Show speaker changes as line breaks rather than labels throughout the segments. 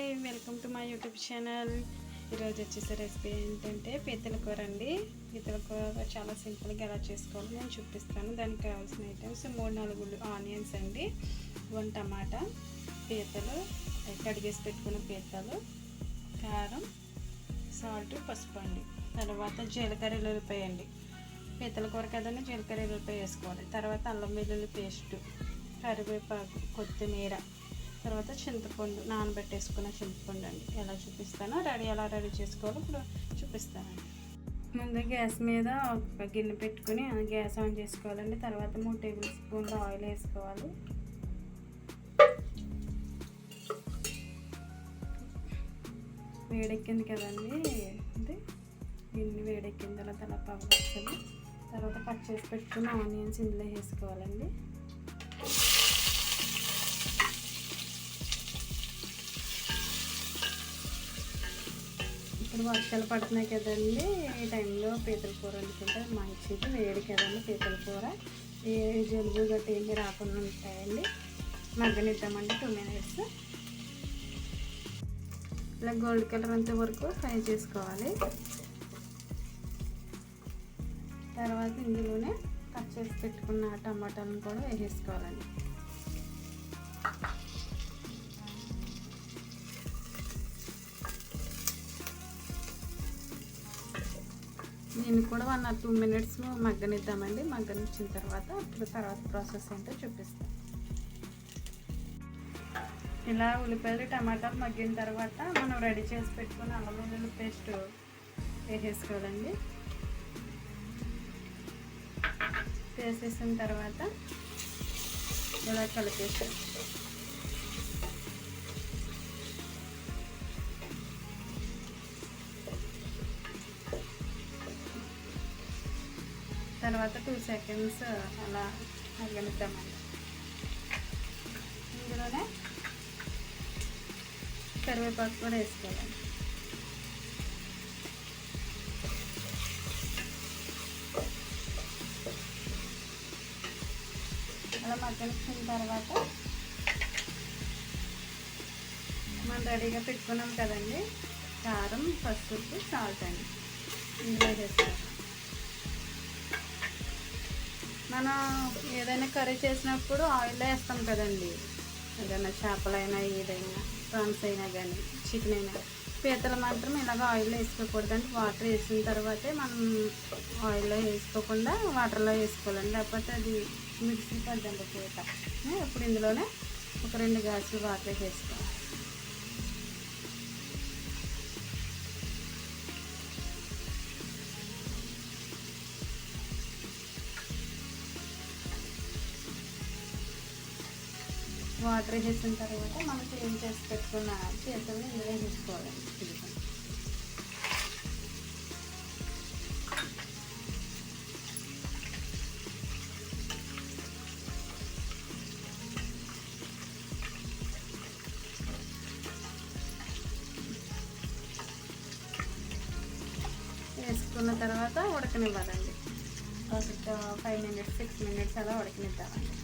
Hi, welcome to my YouTube channel. ఈరోజు వచ్చేసే recipe ఏంటంటే పీతల కూర అండి. పీతల కూర చాలా సింపుల్గా ఎలా చేసుకోవాలో నేను చూపిస్తాను. దానికి కావాల్సిన ఐటమ్స్ 3-4 ఆనియన్స్ అండి, 1 టమాటా, పీతలు కడిగేసి పెట్టుకున్న పీతలు, కారం, సాల్ట్, పసుపు అండి. తర్వాత జీలకర్ర ఎల్లుల్లిపాయ అండి. పీతల కూర కదండి, జీలకర్ర ఎల్లుల్లిపాయ వేసుకోవాలి. తర్వాత అల్లం వెల్లుల్లి పేస్టు, కరివేపాకు, కొత్తిమీర, తర్వాత చింతపండు, నానబెట్టేసుకున్న చింతపండు అండి. ఎలా చూపిస్తానో ఎలా రెడీ చేసుకోవాలో ఇప్పుడు చూపిస్తానండి. ముందు గ్యాస్ మీద ఒక గిన్నె పెట్టుకుని గ్యాస్ ఆన్ చేసుకోవాలండి. తర్వాత 3 టేబుల్ స్పూన్ల ఆయిల్ వేసుకోవాలి. వేడెక్కింది కదండి, ఇది గిన్నె వేడెక్కిన తర్వాత అలా పవర్ వస్తుంది. తర్వాత కట్ చేసి పెట్టుకున్న ఆనియన్స్ ఇందులో వేసుకోవాలండి. ఇప్పుడు వర్షాలు పడుతున్నాయి కదండి, ఈ టైంలో పీతల కూర వండుకుంటే మంచిది. వేడి కదండి పీతల కూర, ఏ జలుబు గట్టి ఏమి రాకుండా ఉంటాయండి. మగ్గనిద్దామండి 2 మినిట్స్. ఇలా గోల్డ్ కలర్ అంత వరకు ఫ్రై చేసుకోవాలి. తర్వాత ఇందులోనే కట్ చేసి పెట్టుకున్న టమాటాలను కూడా వేసేసుకోవాలండి. దీన్ని కూడా 1 or 2 మినిట్స్ మగ్గనిద్దామండి. మగ్గనిచ్చిన తర్వాత తర్వాత ప్రాసెస్ ఏంటో చూపిస్తాం. ఇలా ఉల్లిపాయలు టమాటాలు మగ్గిన తర్వాత మనం రెడీ చేసి పెట్టుకుని అల్లం వెల్లుల్లి పేస్ట్ వేసేసుకోవాలండి. వేసేసిన తర్వాత ఇలా కలిపేస్తాం. తర్వాత 2 సెకండ్స్ అలా మగ్గనిద్దామండి. ఇందులోనే కరివేపాకు కూడా వేసుకోవాలి. అలా మగ్గనిచ్చిన తర్వాత మనం రెడీగా పెట్టుకున్నాం కదండి, కారం, పసుపు, సాల్ట్ అండి ఇందులో వేసేస్తాం. మనం ఏదైనా కర్రీ చేసినప్పుడు ఆయిల్లో వేస్తాం కదండి, ఏదైనా చేపలైనా ఏదైనా ప్రాన్స్ అయినా కానీ చికెన్ అయినా. పీతలు మాత్రం ఇలాగ ఆయిల్లో వేసుకోకూడదండి. వాటర్ వేసిన తర్వాతే మనం ఆయిల్లో వేసుకోకుండా వాటర్లో వేసుకోవాలండి, లేకపోతే అది మిక్సీ పద్దండి పీత. ఇప్పుడు ఇందులోనే ఒక 2 గ్లాసులు వాటర్ వేసుకోవాలి. వాటర్ వేసిన తర్వాత మనం క్లీన్ చేసి పెట్టుకున్న పీతల్ని ఇందులో వేసుకోవాలండి. వేసుకున్న తర్వాత ఉడకనివ్వాలండి. ఒక 5 మినిట్స్ 6 మినిట్స్ అలా ఉడకనిద్దామండి.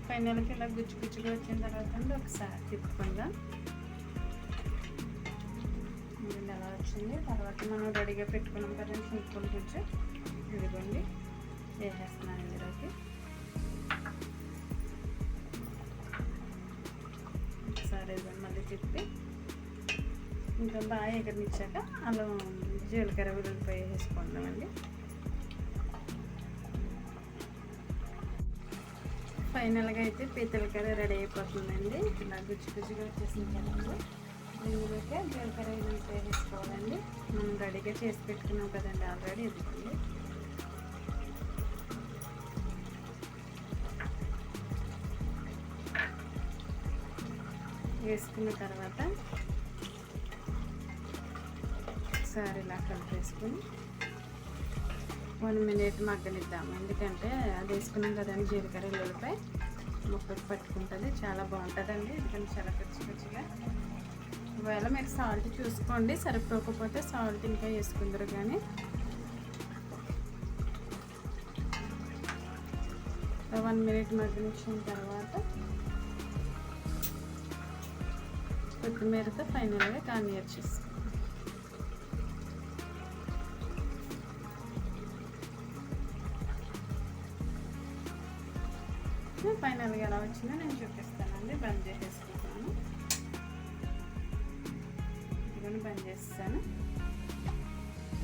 ఫైనల్కి ఇలా గుచ్చుగా వచ్చిన తర్వాత ఒకసారి తిప్పుకుందాం. ఎలా వచ్చింది. తర్వాత మనం రెడీగా పెట్టుకున్నాం కదండి సింపుల్ గుజ్జు, ఇదిగోండి వేసేస్తున్నాను ఇందులోకి. ఒకసారి ఇదిగోండి మళ్ళీ తిప్పి ఇంకా బాగా ఎగరనిచ్చాక అలా జీలకర్ర వెల్లుల్లిపాయ వేసుకుందామండి. ఫైనల్గా అయితే పీతల కర్రీ రెడీ అయిపోతుందండి. ఇలా గుజ్జుగా వచ్చేసింది కదండి. ఇందులోకి జీలకర్ర వెల్లుల్లిపాయ వేసుకోవాలండి. మనం రెడీగా చేసి పెట్టుకున్నాం కదండి ఆల్రెడీ. ఇదిగోండి వేసుకున్న తర్వాత ఒకసారి ఇలా కలిపేసుకుని 1 మినిట్ మగ్గనిద్దాము. ఎందుకంటే అది వేసుకున్నాం కదండి, జీలకర్ర వెల్లుల్లిపాయ ముక్కకు పట్టుకుంటుంది, చాలా బాగుంటుందండి. ఎందుకంటే చాలా పచ్చిగా. ఒకవేళ మీరు సాల్ట్ చూసుకోండి, సరిపోకపోతే సాల్ట్ ఇంకా వేసుకుందరు. కానీ 1 మినిట్ మగ్గనిచ్చిన తర్వాత కొత్తిమీరతో ఫైనల్గా గార్నియర్ చేసుకోవాలి. ఫైనల్గా ఎలా వచ్చిందో నేను చూపిస్తానండి. బంద్ చేసేసుకుంటాను. ఇదిగోని బంద్ చేస్తాను.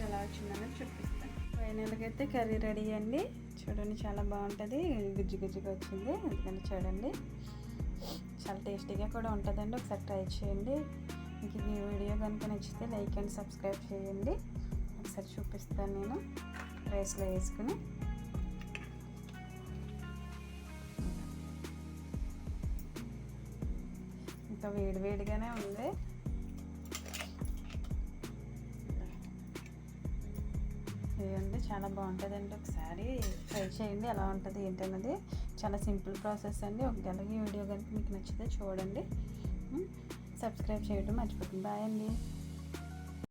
ఎలా వచ్చిందని చూపిస్తాను. ఫైనల్గా అయితే కర్రీ రెడీ అండి. చూడండి చాలా బాగుంటుంది. గుజ్జు గుజ్జుగా వచ్చింది. అందుకని చూడండి చాలా టేస్టీగా కూడా ఉంటుందండి. ఒకసారి ట్రై చేయండి. మీకు ఈ వీడియో కనుక నచ్చితే లైక్ అండ్ సబ్స్క్రైబ్ చేయండి. ఒకసారి చూపిస్తాను నేను రైస్లో వేసుకుని. ఇంకా వేడివేడిగానే ఉంది. ఇదండి చాలా బాగుంటుందండి. ఒకసారి ట్రై చేయండి ఎలా ఉంటుంది ఏంటన్నది. చాలా సింపుల్ ప్రాసెస్ అండి. ఒకవేళ ఈ వీడియో కనుక మీకు నచ్చితే చూడండి. సబ్స్క్రైబ్ చేయడం మర్చిపోకండి. బాయ్ అండి.